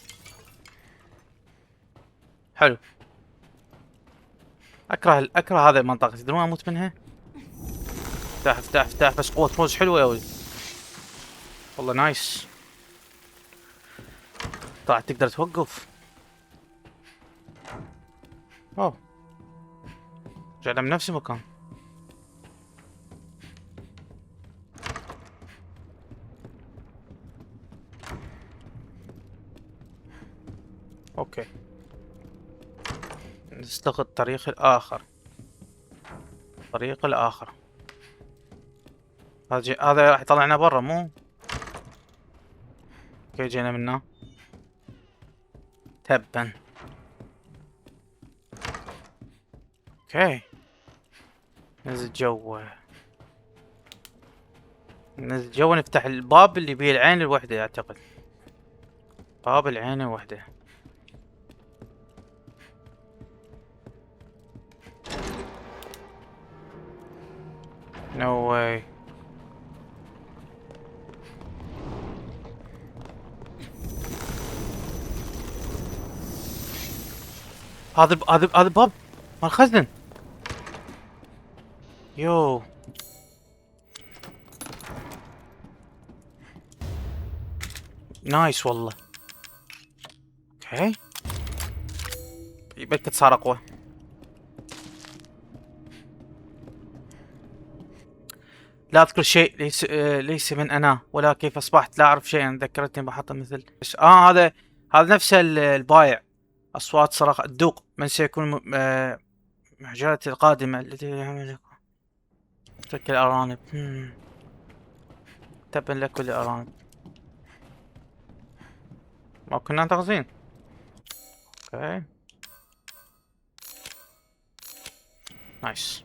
حلو. اكره هذه المنطقة، تدرون اموت منها. افتح افتح افتح، بس قوة موز حلوة يا ولد. والله نايس. طلعت تقدر توقف. اوه رجعنا من نفس المكان. اوكي نستخدم الطريق الآخر. الطريق الآخر. هذا راح يطلعنا برا مو؟ اوكي جينا منه. تبا. اوكي ننزل جو. ننزل جو، نفتح الباب اللي بيه العين الوحدة اعتقد. باب العين الوحدة. No way. هذا باب مال خزن. يو نايس والله. اوكي يبقى صار اقوى. لا أذكر شيء ليس من أنا ولا كيف أصبحت لا أعرف شيئا. ذكرتني بحطة مثل هذا نفس البايع. أصوات صراخ الدوق. من سيكون محجرتي القادمة التي يملك تلك الأرانب. تبا لكل الأرانب. ما كنا نتغزين. اوكي نايس.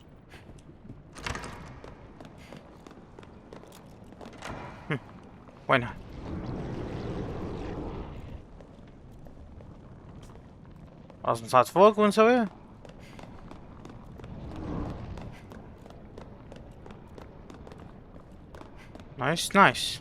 وينها؟ خلاص نصعد فوق ونسويها. نايس نايس.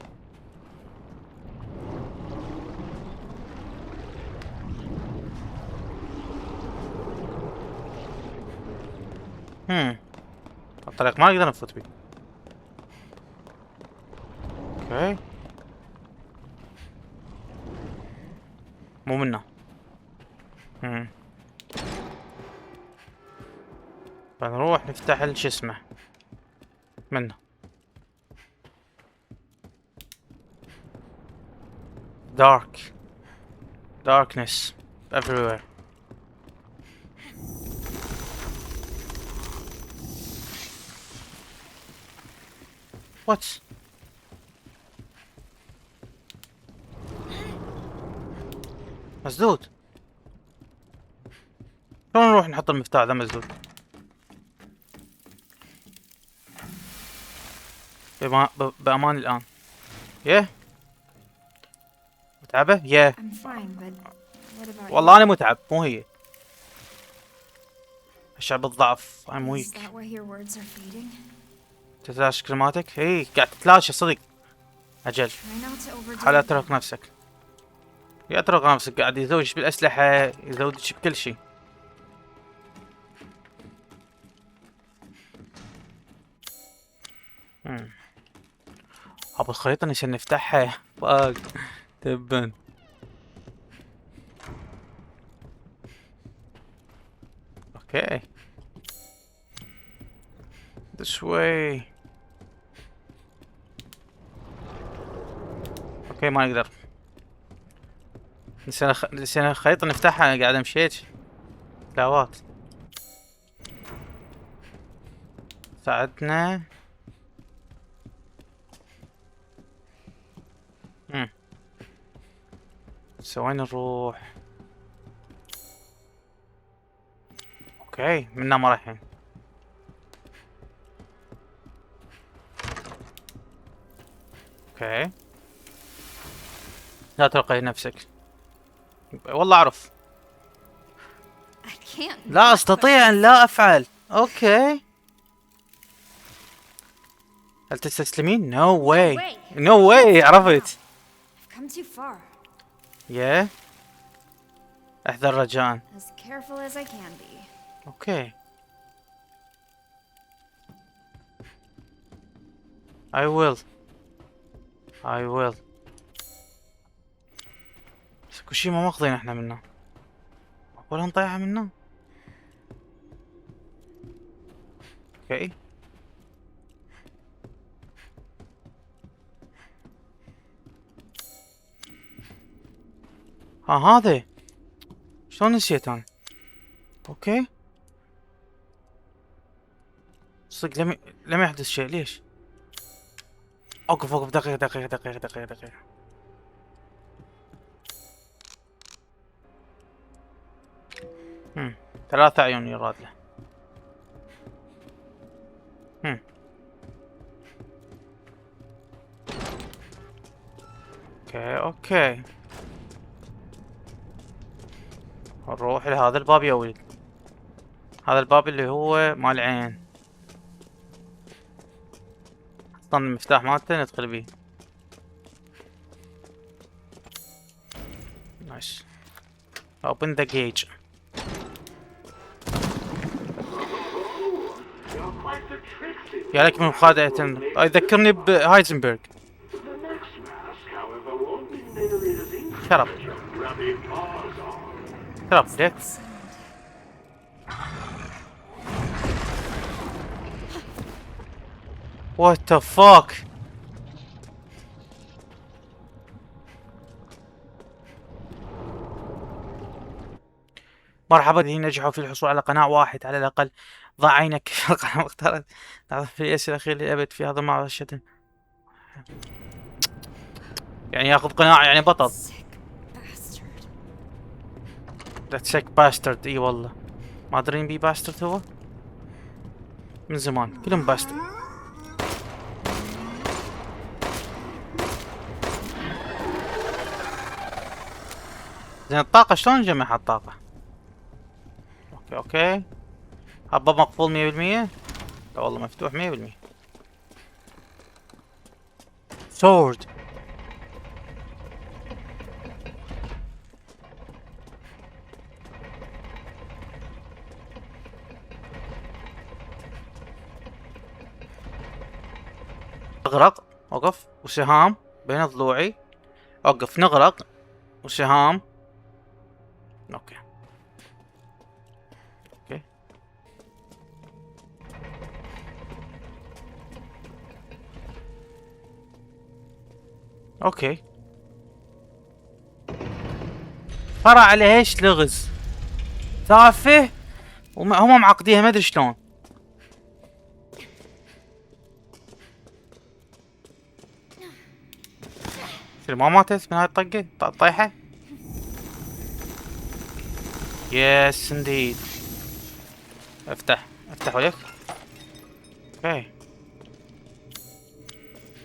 الطريق ما نقدر نفوت بيه. اوكي مو منه. بنروح نفتح شو اسمه منه. darkness everywhere. What? مسدود. شلون نروح نحط المفتاح ذا مسدود؟ بأمان الآن. متعبة؟ I'm fine, but what about والله أنا متعب مو هي. أشعر بالضعف. I'm you? Is weak. that why your words are fading? تتلاشى كلماتك؟ إيه قاعد تتلاشى صدق. أجل. Try not to overdo حالا it. ترك نفسك. يترك نفسك. قاعد يزودش بالأسلحة يزودش بكل شيء. أبو الخريطة نسينا نفتحها. فاق تبا. اوكي this way. اوكي ما نقدر. نسينا الخريطة نفتحها. قاعد مشيت لاوات. ساعدنا. وين نروح؟ اوكي منا ما رايحين. اوكي لا تلقي نفسك. والله اعرف. I can't. لا استطيع ان لا افعل. اوكي هل تستسلمين؟ نو واي نو واي. عرفت. I've come too far. احذر رجاء. As careful as I can be. اوكي I will. بس كل شي ما ماخذين احنا منه ولا نطيحها منه. اوكي هذا شلون نسيت انا. اوكي صدق لم يحدث شيء. ليش؟ اوقف دقيقة. 3 عيون يراد له. اوكي نروح لهذا الباب يا ولد. هذا الباب اللي هو مال عين. اصلا المفتاح مالته ندخل بيه. نايس. open the gate. يا لك من مخادعة. يذكرني بهايزنبرغ. شرب ليك. وات ذا فاك. مرحبا الذين نجحوا في الحصول على قناع واحد على الأقل. ضع عينك في القناة المختارة في الأسئلة الأخيرة للأبد في هذا المعرشة. يعني ياخذ قناع يعني بطل. Sick bastard. ذات سيك باسترد. اي والله ما ادري بي باسترد هو من زمان كلهم باسترد. زين الطاقة شلون نجمع الطاقة؟ اوكي هبا مقفول 100%. لا والله مفتوح 100%. سورد. اغرق. وقف وسهام بين ضلوعي. اوقف نغرق وسهام. اوكي اوكي اوكي. فرع عليه ايش لغز تافه وهم معقديها ما ادري شلون. ما ماتت من هاي الطقة طايحة. يس انديد. افتح ولك. اوكي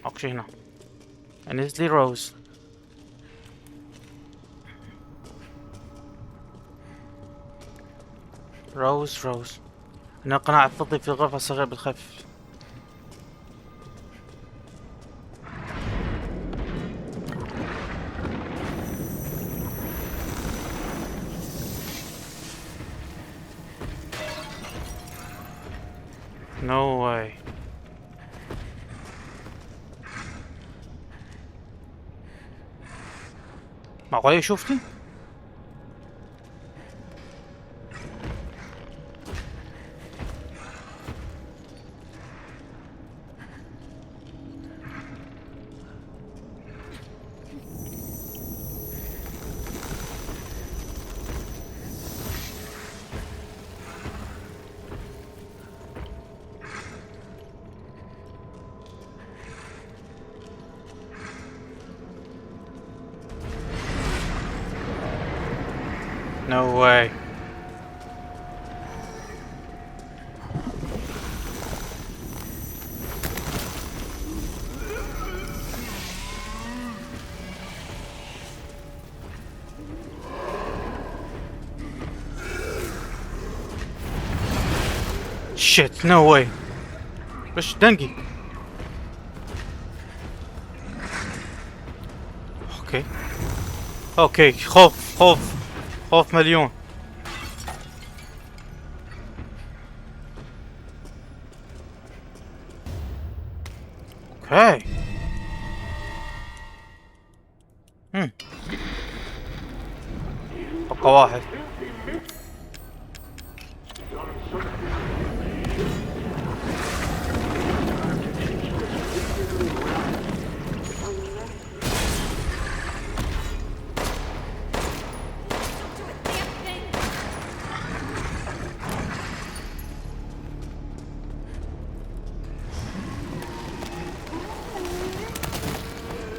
اكو شي هنا. انزلي روز. روز هنا قناع فضي في الغرفة الصغيرة بالخلف. No way. معقول يشوفني؟ No way. Shit, no way. وش دنقي. اوكي خوف مليون. اوكي بقى واحد.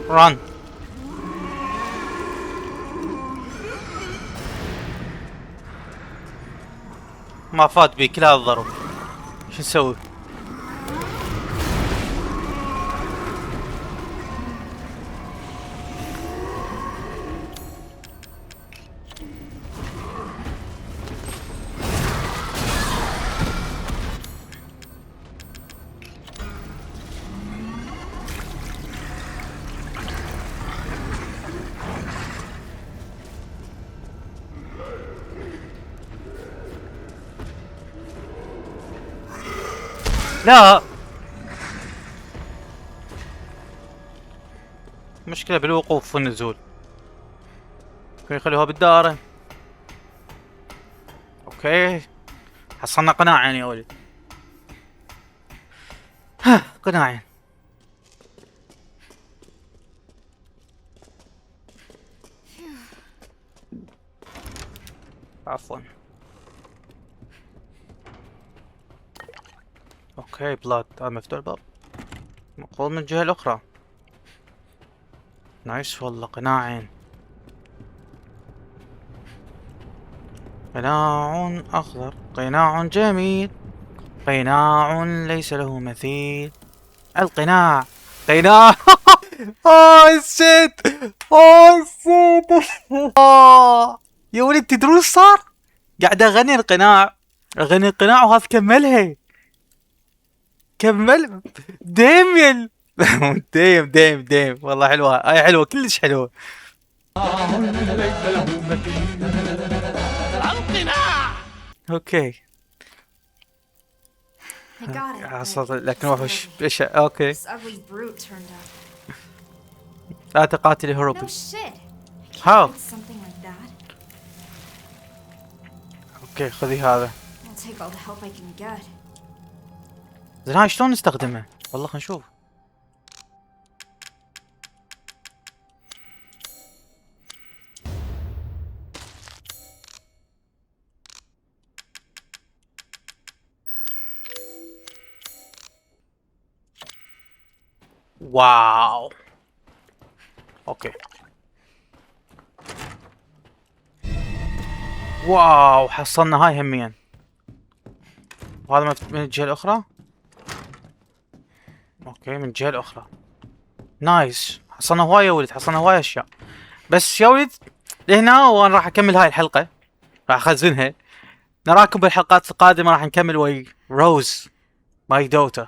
run. ما فات بي كل هذا الضرب. شو نسوي؟ لا مشكلة بالوقوف والنزول. يخلوها بالدارة. اوكي حصلنا قناع يعني يا ولد. قناعين. عفوا. اوكي بلاد، هذا مفتوح الباب، مقفول من الجهة الأخرى. نايس والله، قناعين. قناع أخضر، قناع جميل، قناع ليس له مثيل. القناع، قناع. اوه شيت، اوه شيت. يا ولد تدرون ايش صار؟ قاعد اغني القناع، اغني القناع وهذا كملها. كمل ديميل. ديم والله حلوه هاي، حلوه كلش حلوه. اوكي I got it. حصلت but لكن it's وحش heavy. ايش. اوكي This ugly brute turned up. لا تقاتلي هروبي. No shit. I can't How? find something like that. اوكي خذي هذا. I'll take all the help I can get. زين هاي شلون نستخدمه؟ والله خلينا نشوف. واو. اوكي. واو حصلنا هاي هميا. وهذا من الجهة الأخرى. اوكي من الجهة الأخرى. نايس، حصلنا هواية يا ولد، حصلنا هواية أشياء. بس يا ولد لهنا وأنا راح أكمل هاي الحلقة، راح أخزنها. نراكم بالحلقات القادمة، راح نكمل ويا روز ماي دوتا.